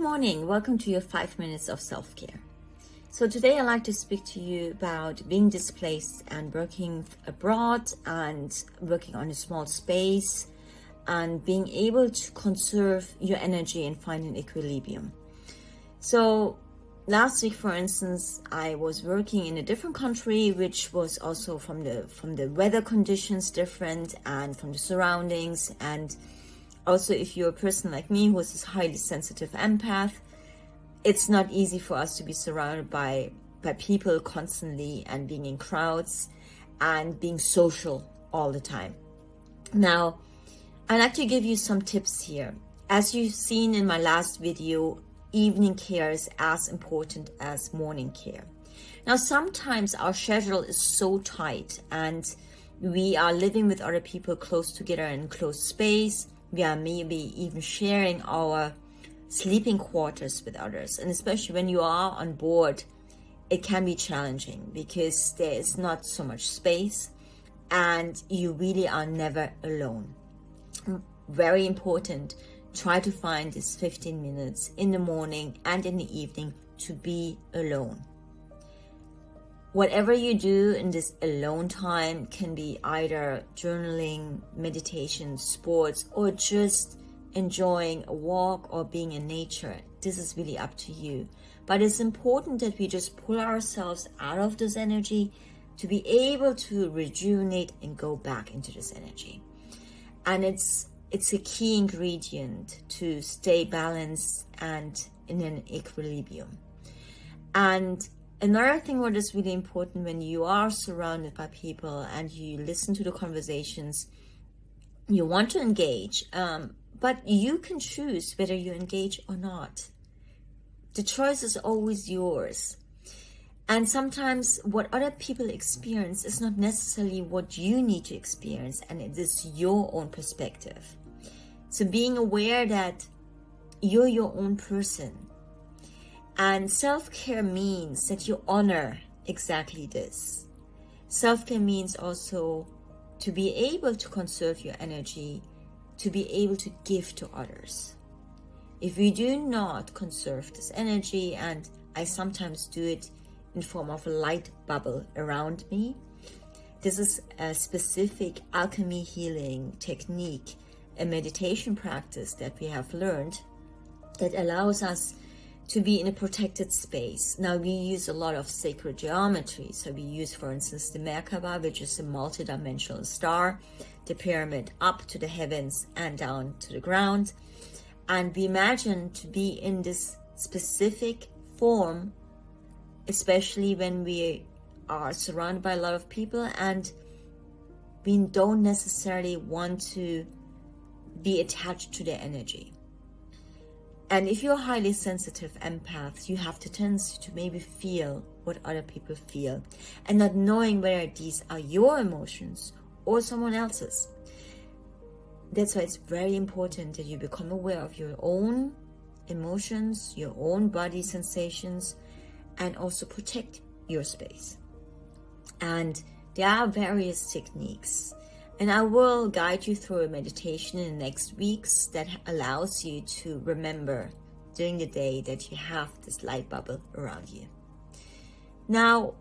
morning, welcome to your 5 minutes of self-care. So today I'd like to speak to you about being displaced and working abroad and working on a small space and being able to conserve your energy and find an equilibrium. So last week, for instance, I was working in a different country, which was also from the weather conditions different and from the surroundings. And also, if you're a person like me who is this highly sensitive empath, it's not easy for us to be surrounded by people constantly and being in crowds and being social all the time. Now, I'd like to give you some tips here. As you've seen in my last video, evening care is as important as morning care. Now, sometimes our schedule is so tight and we are living with other people close together in close space. We are maybe even sharing our sleeping quarters with others. And especially when you are on board, it can be challenging because there is not so much space and you really are never alone. Very important, try to find this 15 minutes in the morning and in the evening to be alone. Whatever you do in this alone time can be either journaling, meditation, sports, or just enjoying a walk or being in nature. This is really up to you. But it's important that we just pull ourselves out of this energy to be able to rejuvenate and go back into this energy. And it's a key ingredient to stay balanced and in an equilibrium. And another thing what is really important when you are surrounded by people and you listen to the conversations, you want to engage, but you can choose whether you engage or not. The choice is always yours. And sometimes what other people experience is not necessarily what you need to experience, and it is your own perspective. So being aware that you're your own person. And self-care means that you honor exactly this. Self-care means also to be able to conserve your energy, to be able to give to others. If we do not conserve this energy, and I sometimes do it in form of a light bubble around me, this is a specific alchemy healing technique, a meditation practice that we have learned that allows us to be in a protected space. Now we use a lot of sacred geometry. So we use, for instance, the Merkaba, which is a multidimensional star, the pyramid up to the heavens and down to the ground. And we imagine to be in this specific form, especially when we are surrounded by a lot of people and we don't necessarily want to be attached to their energy. And if you're a highly sensitive empath, you have the tendency to maybe feel what other people feel and not knowing whether these are your emotions or someone else's. That's why it's very important that you become aware of your own emotions, your own body sensations, and also protect your space. And there are various techniques. And I will guide you through a meditation in the next weeks that allows you to remember during the day that you have this light bubble around you. Now,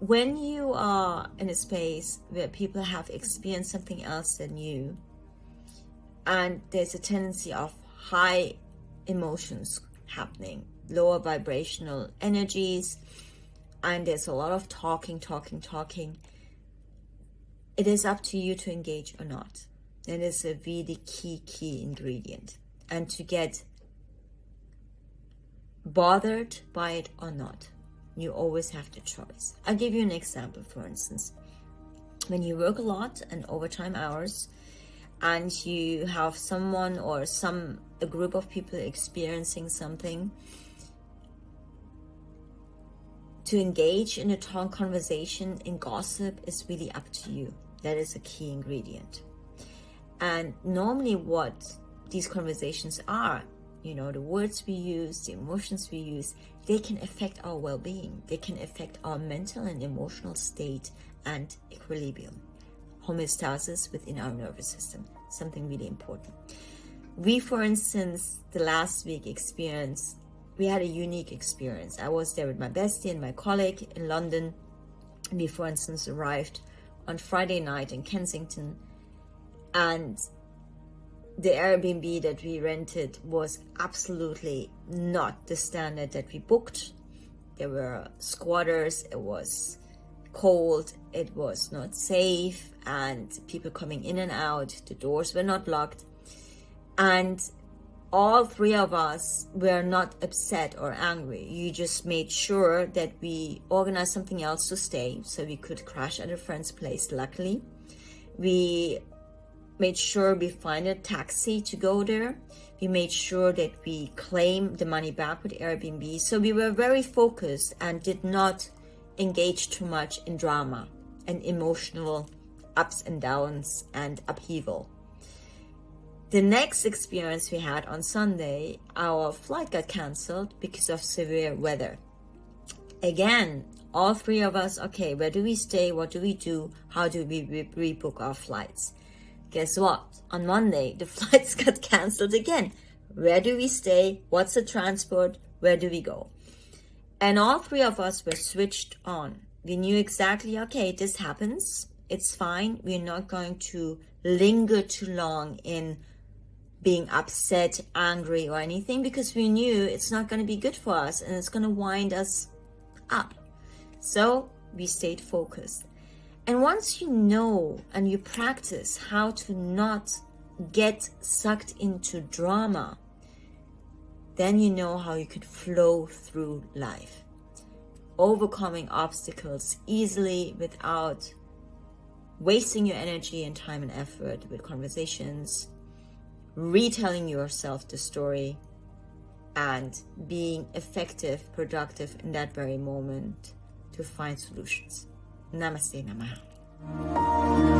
when you are in a space where people have experienced something else than you, and there's a tendency of high emotions happening, lower vibrational energies, and there's a lot of talking, it is up to you to engage or not. That is a really key ingredient. And to get bothered by it or not, you always have the choice. I'll give you an example, for instance. When you work a lot and overtime hours, and you have someone or a group of people experiencing something, to engage in a conversation, in gossip, is really up to you. That is a key ingredient. And normally what these conversations are, the words we use, the emotions we use, they can affect our well-being. They can affect our mental and emotional state and equilibrium, homeostasis within our nervous system, something really important. We, for instance, the last week experience, we had a unique experience. I was there with my bestie and my colleague in London. We, for instance, arrived on Friday night in Kensington, and the Airbnb that we rented was absolutely not the standard that we booked. There were squatters, it was cold, it was not safe, and people coming in and out, the doors were not locked. And all three of us were not upset or angry. You just made sure that we organized something else to stay so we could crash at a friend's place. Luckily, we made sure we find a taxi to go there. We made sure that we claim the money back with Airbnb. So we were very focused and did not engage too much in drama and emotional ups and downs and upheaval. The next experience we had on Sunday, our flight got canceled because of severe weather. Again, all three of us, okay, where do we stay? What do we do? How do we rebook our flights? Guess what? On Monday, the flights got canceled again. Where do we stay? What's the transport? Where do we go? And all three of us were switched on. We knew exactly, okay, this happens. It's fine. We're not going to linger too long in being upset, angry, or anything, because we knew it's not going to be good for us and it's going to wind us up. So we stayed focused. And once you know and you practice how to not get sucked into drama, then you know how you could flow through life, overcoming obstacles easily without wasting your energy and time and effort with conversations, retelling yourself the story, and being effective, productive in that very moment to find solutions. Namaste, Namaha.